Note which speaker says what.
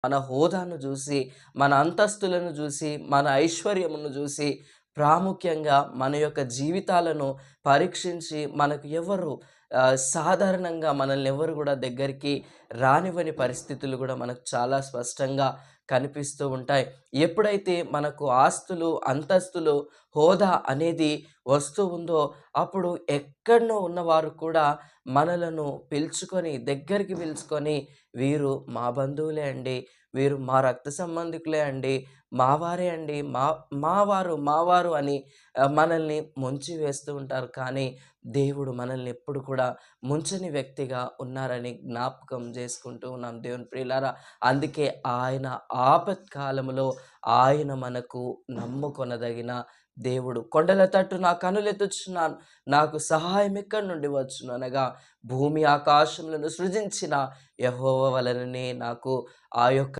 Speaker 1: మన హోదాను చూసి, మన అంతస్తులను చూసి, మన ఐశ్వర్యమును చూసి, ప్రాముఖ్యంగా మన యొక్క జీవితాలను పరీక్షించి మనకు ఎవరు సాధారణంగా మనల్ని ఎవరు కూడా దగ్గరికి రానివ్వని పరిస్థితులు కూడా మనకు చాలా స్పష్టంగా కనిపిస్తూ ఉంటాయి. ఎప్పుడైతే మనకు ఆస్తులు, అంతస్తులు, హోదా అనేది వస్తూ ఉందో, అప్పుడు ఎక్కడనో ఉన్నవారు కూడా మనలను పిలుచుకొని, దగ్గరికి పిలుచుకొని, వీరు మా బంధువులే అండి, వీరు మా రక్త సంబంధికులే అండి, మావారే అండి, మావారు అని మనల్ని ముంచి వేస్తూ ఉంటారు. కానీ దేవుడు మనల్ని ఎప్పుడు కూడా ముంచని వ్యక్తిగా ఉన్నారని జ్ఞాపకం చేసుకుంటూ ఉన్నాం దేవుని ప్రియులారా. అందుకే ఆయన ఆపత్కాలములో ఆయన మనకు నమ్ముకొనదగిన దేవుడు. కొండల తట్టు నా కనులెత్తుచున్నాను, నాకు సహాయం ఎక్కడి నుండి వచ్చును అనగా, భూమి ఆకాశములను సృజించిన యెహోవా వలననే నాకు ఆ యొక్క